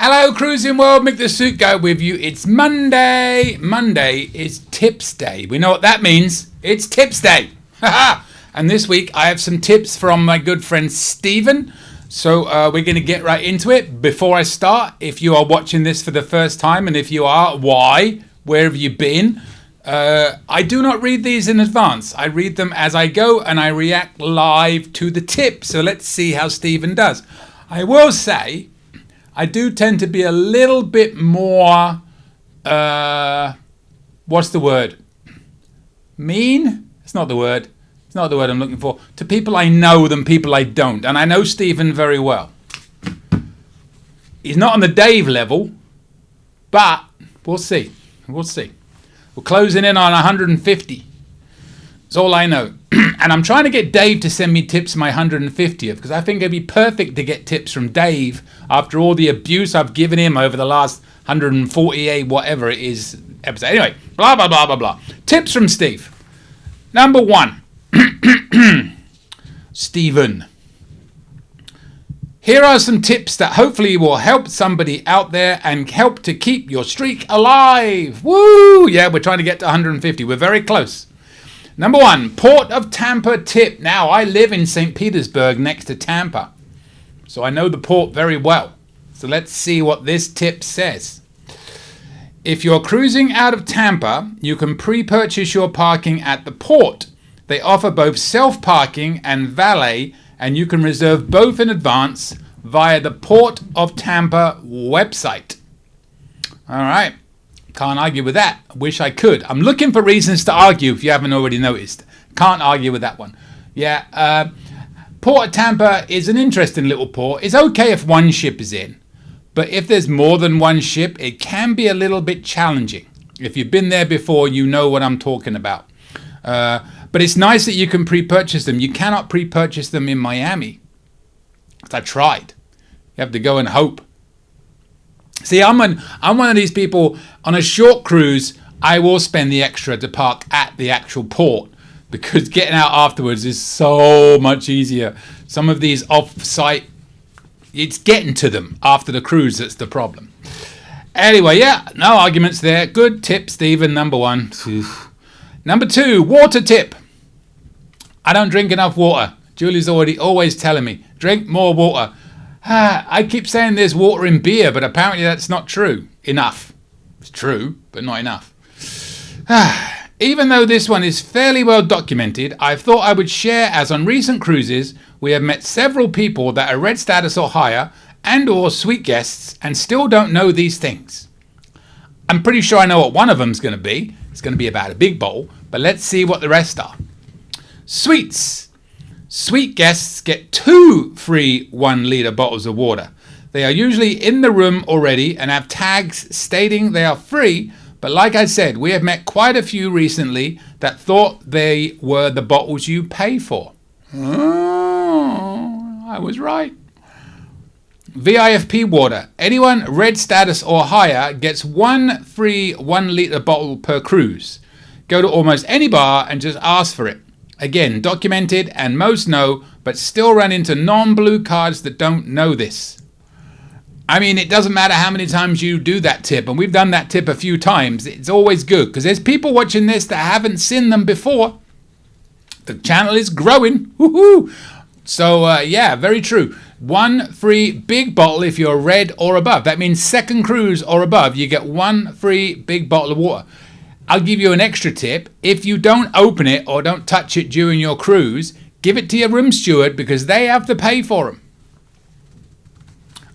Hello, Cruising World. Mick the Suit Guy with you. It's Monday. Monday is Tips Day. We know what that means. It's Tips Day. And this week I have some tips from my good friend Stephen. So we're going to get right into it. Before I start, if you are watching this for the first time, and if you are, why? Where have you been? I do not read these in advance. I read them as I go and I react live to the tip. So let's see how Stephen does. I will say, I do tend to be a little bit more, what's the word? Mean? It's not the word. It's not the word I'm looking for. To people I know than people I don't. And I know Stephen very well. He's not on the Dave level, but we'll see. We'll see. We're closing in on 150. That's all I know. And I'm trying to get Dave to send me tips my 150th, because I think it'd be perfect to get tips from Dave after all the abuse I've given him over the last 148, whatever it is, episode. Anyway, blah, blah, blah, blah, blah. Tips from Steve. Number 1. Stephen. Here are some tips that hopefully will help somebody out there and help to keep your streak alive. Woo! Yeah, we're trying to get to 150. We're very close. Number 1, Port of Tampa tip. Now, I live in St. Petersburg next to Tampa, so I know the port very well. So let's see what this tip says. If you're cruising out of Tampa, you can pre-purchase your parking at the port. They offer both self-parking and valet, and you can reserve both in advance via the Port of Tampa website. All right. Can't argue with that. Wish I could. I'm looking for reasons to argue if you haven't already noticed. Can't argue with that one. Yeah, Port of Tampa is an interesting little port. It's okay if one ship is in. But if there's more than one ship, it can be a little bit challenging. If you've been there before, you know what I'm talking about. But it's nice that you can pre-purchase them. You cannot pre-purchase them in Miami. I tried. You have to go and hope. See, I'm one of these people, on a short cruise, I will spend the extra to park at the actual port, because getting out afterwards is so much easier. Some of these off-site, it's getting to them after the cruise that's the problem. Anyway, yeah, no arguments there. Good tip, Stephen, number 1. Number 2, water tip. I don't drink enough water. Julie's always telling me, drink more water. I keep saying there's water in beer, but apparently that's not true. Enough. It's true, but not enough. Even though this one is fairly well documented, I thought I would share, as on recent cruises, we have met several people that are red status or higher and or sweet guests and still don't know these things. I'm pretty sure I know what one of them's going to be. It's going to be about a big bowl, but let's see what the rest are. Sweets. Sweet guests get 2 free 1-litre bottles of water. They are usually in the room already and have tags stating they are free, but like I said, we have met quite a few recently that thought they were the bottles you pay for. Oh, I was right. VIFP water. Anyone red status or higher gets 1 free 1-litre bottle per cruise. Go to almost any bar and just ask for it. Again, documented, and most know, but still run into non-blue cards that don't know this. I mean, it doesn't matter how many times you do that tip, and we've done that tip a few times. It's always good, because there's people watching this that haven't seen them before. The channel is growing. Woohoo! So, yeah, very true. 1 free big bottle if you're red or above. That means second cruise or above, you get 1 free big bottle of water. I'll give you an extra tip. If you don't open it or don't touch it during your cruise, give it to your room steward, because they have to pay for them.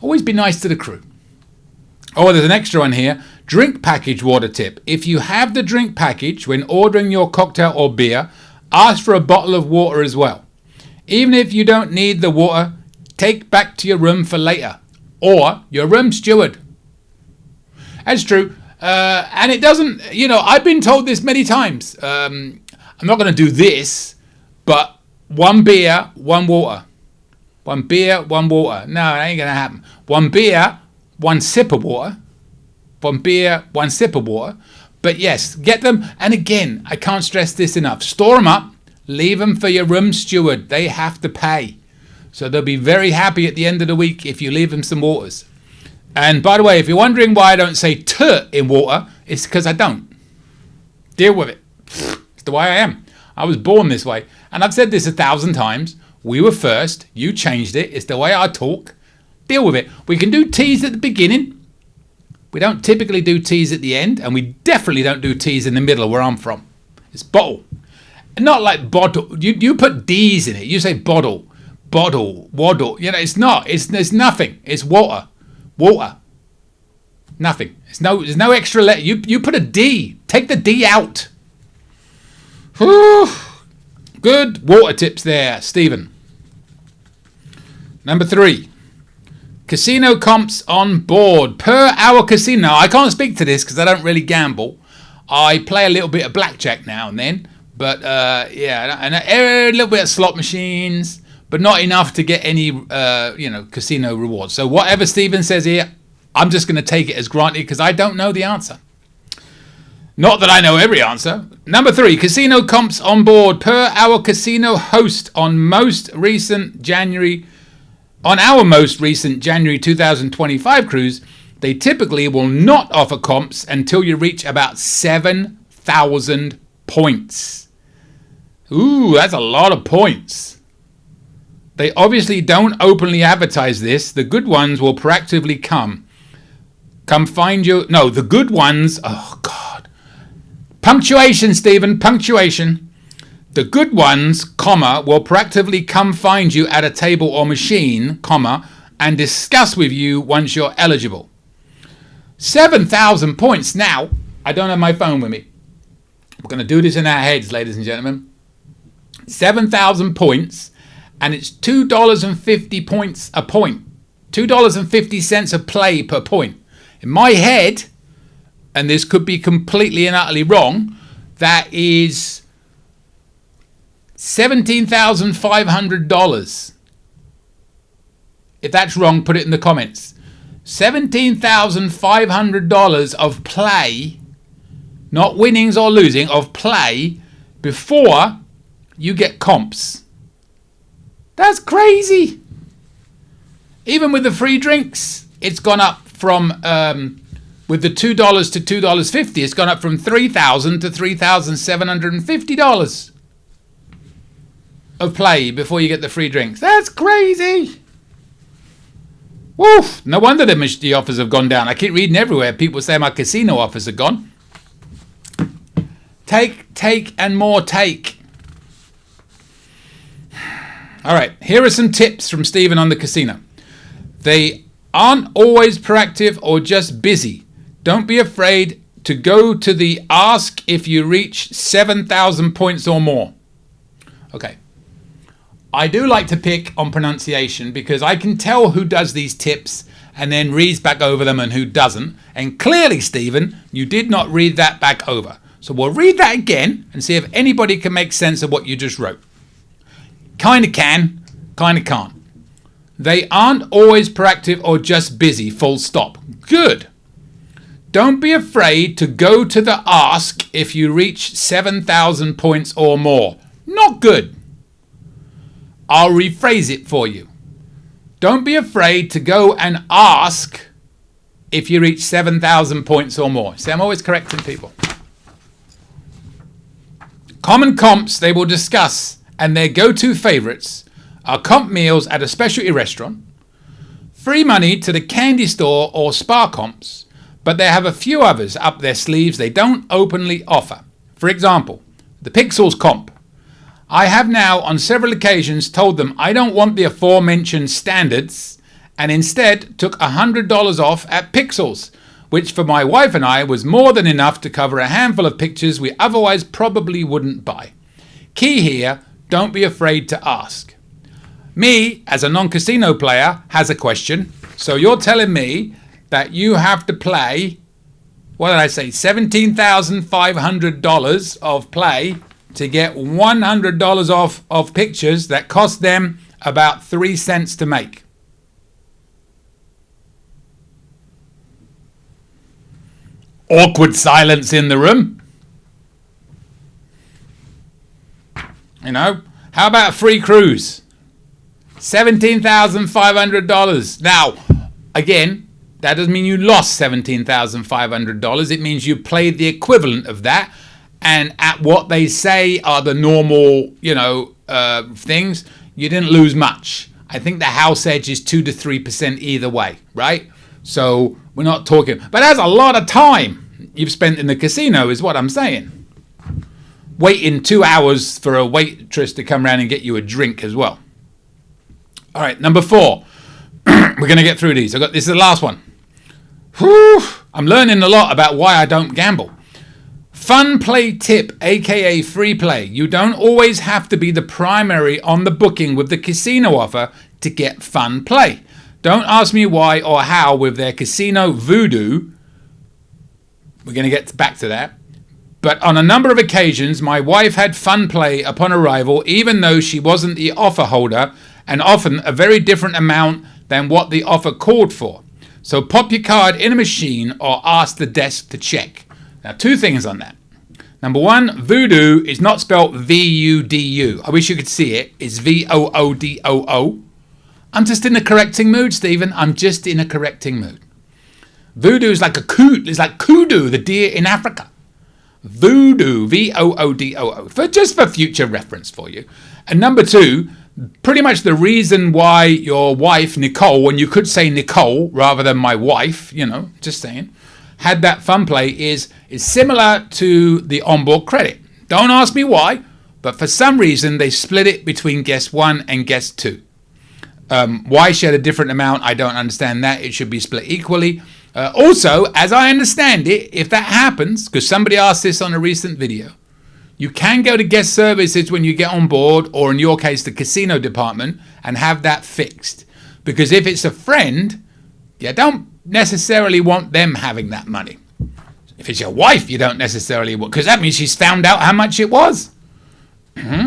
Always be nice to the crew. Oh, there's an extra one here. Drink package water tip. If you have the drink package when ordering your cocktail or beer, ask for a bottle of water as well. Even if you don't need the water, take back to your room for later, or your room steward. That's true. And it doesn't, I've been told this many times. I'm not going to do this, but 1 beer, 1 water. 1 beer, 1 water. No, it ain't going to happen. 1 beer, 1 sip of water. 1 beer, 1 sip of water. But yes, get them. And again, I can't stress this enough. Store them up. Leave them for your room steward. They have to pay. So they'll be very happy at the end of the week if you leave them some waters. And by the way, if you're wondering why I don't say "t" in water, it's because I don't. Deal with it. It's the way I am. I was born this way. And I've said this 1,000 times. We were first. You changed it. It's the way I talk. Deal with it. We can do T's at the beginning. We don't typically do T's at the end. And we definitely don't do T's in the middle where I'm from. It's bottle. Not like bottle. You put D's in it. You say bottle, bottle, waddle. You know, it's not. There's nothing. It's water. Water. Nothing. There's no extra letter. You put a D. Take the D out. Whew. Good water tips there, Stephen. Number 3. Casino comps on board. Per hour casino. Now, I can't speak to this because I don't really gamble. I play a little bit of blackjack now and then. But, yeah, and a little bit of slot machines. But not enough to get any, casino rewards. So whatever Stephen says here, I'm just going to take it as granted because I don't know the answer. Not that I know every answer. Number 3, casino comps on board. Per our casino host on our most recent January 2025 cruise, they typically will not offer comps until you reach about 7,000 points. Ooh, that's a lot of points. They obviously don't openly advertise this. The good ones will proactively come find you. No, the good ones. Oh, God. Punctuation, Stephen. Punctuation. The good ones, comma, will proactively come find you at a table or machine, comma, and discuss with you once you're eligible. 7,000 points. Now, I don't have my phone with me. We're going to do this in our heads, ladies and gentlemen. 7,000 points, and it's $2.50 points a point. $2.50 a play per point. In my head, and this could be completely and utterly wrong, that is $17,500. If that's wrong, put it in the comments. $17,500 of play, not winnings or losing, of play before you get comps. That's crazy. Even with the free drinks, it's gone up from, with the $2 to $2.50, it's gone up from $3,000 to $3,750 of play before you get the free drinks. That's crazy. Woof. No wonder the offers have gone down. I keep reading everywhere. People say my casino offers are gone. Take, and more take. All right. Here are some tips from Stephen on the casino. They aren't always proactive or just busy. Don't be afraid to go to the ask if you reach 7,000 points or more. Okay. I do like to pick on pronunciation because I can tell who does these tips and then reads back over them and who doesn't. And clearly, Stephen, you did not read that back over. So we'll read that again and see if anybody can make sense of what you just wrote. Kind of can, kind of can't. They aren't always proactive or just busy, full stop. Good. Don't be afraid to go to the ask if you reach 7,000 points or more. Not good. I'll rephrase it for you. Don't be afraid to go and ask if you reach 7,000 points or more. See, I'm always correcting people. Common comps they will discuss and their go-to favorites are comp meals at a specialty restaurant, free money to the candy store or spa comps, but they have a few others up their sleeves they don't openly offer. For example, the Pixels comp. I have now on several occasions told them I don't want the aforementioned standards and instead took $100 off at Pixels, which for my wife and I was more than enough to cover a handful of pictures we otherwise probably wouldn't buy. Key here, don't be afraid to ask. Me, as a non-casino player, has a question. So you're telling me that you have to play, what did I say, $17,500 of play to get $100 off of pictures that cost them about 3 cents to make. Awkward silence in the room. You know, how about a free cruise? $17,500. Now, again, that doesn't mean you lost $17,500. It means you played the equivalent of that, and at what they say are the normal, things, you didn't lose much. I think the house edge is 2 to 3% either way, right? So we're not talking, but that's a lot of time you've spent in the casino, is what I'm saying. Waiting 2 hours for a waitress to come around and get you a drink as well. All right, number 4. We're going to get through these. This is the last one. Whew, I'm learning a lot about why I don't gamble. Fun play tip, aka free play. You don't always have to be the primary on the booking with the casino offer to get fun play. Don't ask me why or how with their casino voodoo. We're going to get back to that. But on a number of occasions, my wife had fun play upon arrival, even though she wasn't the offer holder, and often a very different amount than what the offer called for. So pop your card in a machine or ask the desk to check. Now, 2 things on that. Number 1, voodoo is not spelled V-U-D-U. I wish you could see it. It's V-O-O-D-O-O. I'm just in a correcting mood, Stephen. I'm just in a correcting mood. Voodoo is like it's like kudu, the deer in Africa. Voodoo, V-O-O-D-O-O. Just for future reference for you. And number 2, pretty much the reason why your wife, Nicole, and you could say Nicole rather than my wife, just saying, had that fun play is similar to the onboard credit. Don't ask me why, but for some reason they split it between guest 1 and guest 2. Why she had a different amount, I don't understand that. It should be split equally. Also, as I understand it, if that happens, because somebody asked this on a recent video, you can go to guest services when you get on board, or in your case, the casino department, and have that fixed. Because if it's a friend, you don't necessarily want them having that money. If it's your wife, you don't necessarily want, because that means she's found out how much it was.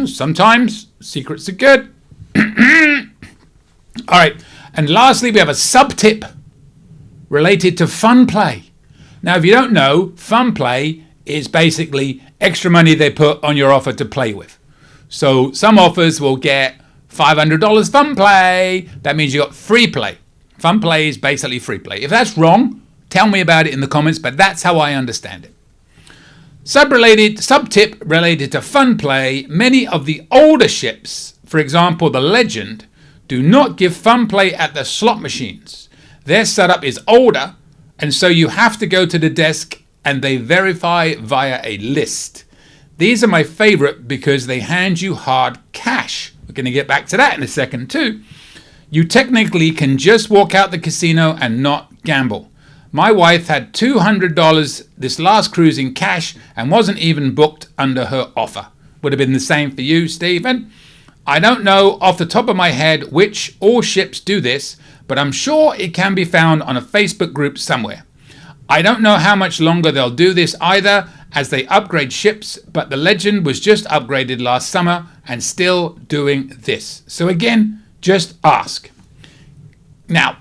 Sometimes secrets are good. All right. And lastly, we have a sub-tip related to fun play. Now, if you don't know, fun play is basically extra money they put on your offer to play with. So some offers will get $500 fun play. That means you got free play. Fun play is basically free play. If that's wrong, tell me about it in the comments, but that's how I understand it. Sub-tip related to fun play. Many of the older ships, for example, the Legend, do not give fun play at the slot machines. Their setup is older, and so you have to go to the desk and they verify via a list. These are my favorite because they hand you hard cash. We're going to get back to that in a second too. You technically can just walk out the casino and not gamble. My wife had $200 this last cruise in cash and wasn't even booked under her offer. Would have been the same for you, Stephen. I don't know off the top of my head which all ships do this, but I'm sure it can be found on a Facebook group somewhere. I don't know how much longer they'll do this either as they upgrade ships, but the Legend was just upgraded last summer and still doing this. So again, just ask. Now,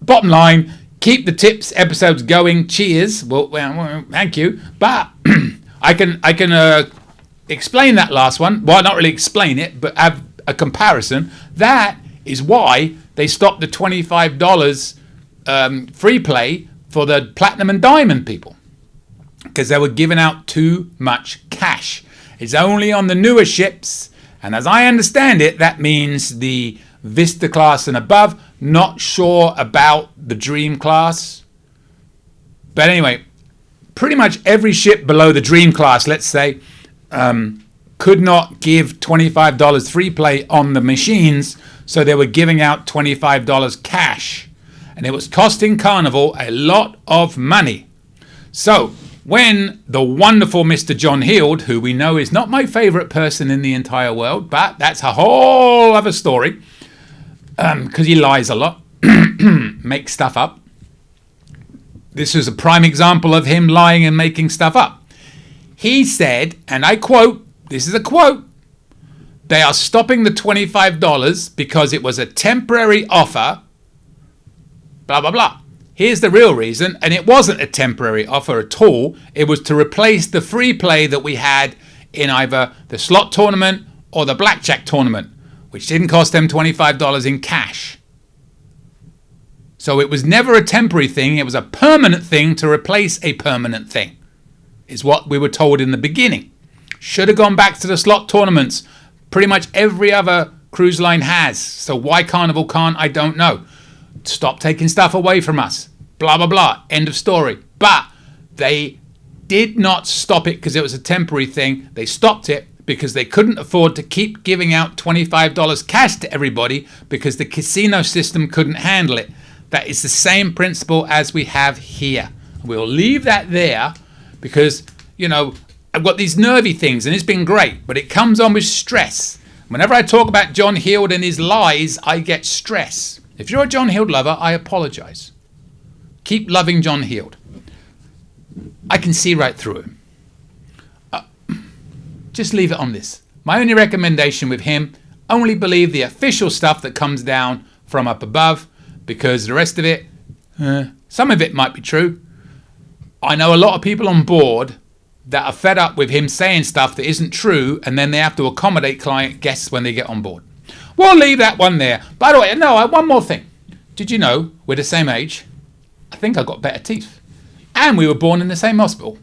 bottom line, keep the tips episodes going. Cheers. Well, thank you. But I can explain that last one. Well, not really explain it, but have a comparison. That is why they stopped the $25 free play for the platinum and diamond people, because they were giving out too much cash. It's only on the newer ships, and as I understand it, that means the Vista class and above. Not sure about the Dream class, but anyway, pretty much every ship below the Dream class, let's say, could not give $25 free play on the machines, so they were giving out $25 cash, and it was costing Carnival a lot of money. So when the wonderful Mr. John Heald, who we know is not my favorite person in the entire world, but that's a whole other story, because he lies a lot, makes stuff up. This is a prime example of him lying and making stuff up. He said, and I quote, this is a quote, "They are stopping the $25 because it was a temporary offer, blah, blah, blah." Here's the real reason, and it wasn't a temporary offer at all. It was to replace the free play that we had in either the slot tournament or the blackjack tournament, which didn't cost them $25 in cash. So it was never a temporary thing. It was a permanent thing to replace a permanent thing, is what we were told in the beginning. Should have gone back to the slot tournaments. Pretty much every other cruise line has. So why Carnival can't, I don't know. Stop taking stuff away from us. Blah, blah, blah. End of story. But they did not stop it because it was a temporary thing. They stopped it because they couldn't afford to keep giving out $25 cash to everybody because the casino system couldn't handle it. That is the same principle as we have here. We'll leave that there because, you know, I've got these nervy things and it's been great, but it comes on with stress. Whenever I talk about John Heald and his lies, I get stress. If you're a John Heald lover, I apologize. Keep loving John Heald. I can see right through him. Just leave it on this. My only recommendation with him, only believe the official stuff that comes down from up above, because the rest of it, some of it might be true. I know a lot of people on board that are fed up with him saying stuff that isn't true, and then they have to accommodate client guests when they get on board. We'll leave that one there. By the way, no, one more thing. Did you know we're the same age? I think I got better teeth. And we were born in the same hospital.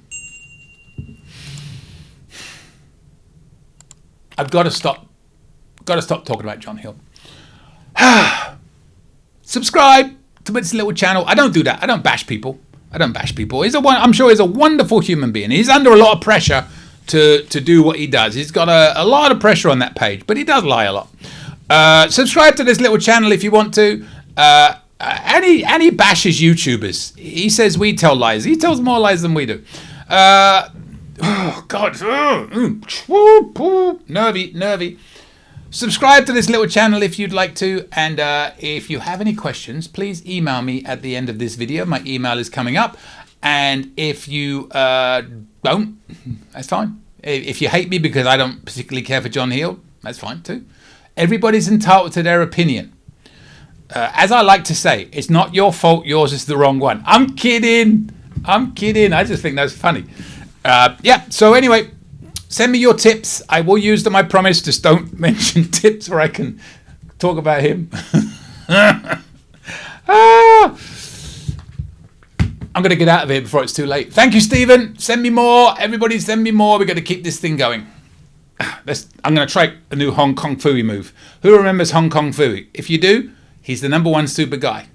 I've got to stop talking about John Heald. Subscribe to this little channel. I don't do that. I don't bash people. I'm sure he's a wonderful human being. He's under a lot of pressure to do what he does. He's got a lot of pressure on that page, but he does lie a lot. Subscribe to this little channel if you want to. And he bashes YouTubers. He says we tell lies. He tells more lies than we do. Oh, God. Nervy. Subscribe to this little channel if you'd like to. And if you have any questions, please email me at the end of this video. My email is coming up. And if you don't, that's fine. If you hate me because I don't particularly care for John Heald, that's fine too. Everybody's entitled to their opinion. As I like to say, it's not your fault, yours is the wrong one. I'm kidding. I just think that's funny. Yeah, so anyway, send me your tips. I will use them, I promise. Just don't mention tips or I can talk about him. I'm going to get out of here before it's too late. Thank you, Stephen. Send me more. Everybody send me more. We're going to keep this thing going. I'm going to try a new Hong Kong Phooey move. Who remembers Hong Kong Phooey? If you do, he's the #1 super guy.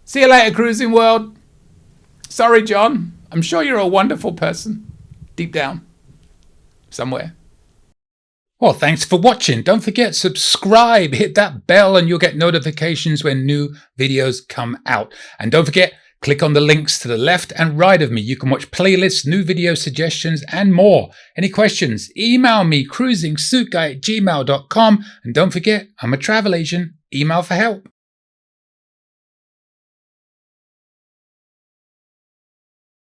See you later, cruising world. Sorry, John. I'm sure you're a wonderful person. Deep down. Somewhere. Well, thanks for watching. Don't forget, subscribe. Hit that bell and you'll get notifications when new videos come out. And don't forget, click on the links to the left and right of me. You can watch playlists, new video suggestions, and more. Any questions? Email me, cruisingsuitguy@gmail.com. And don't forget, I'm a travel agent. Email for help.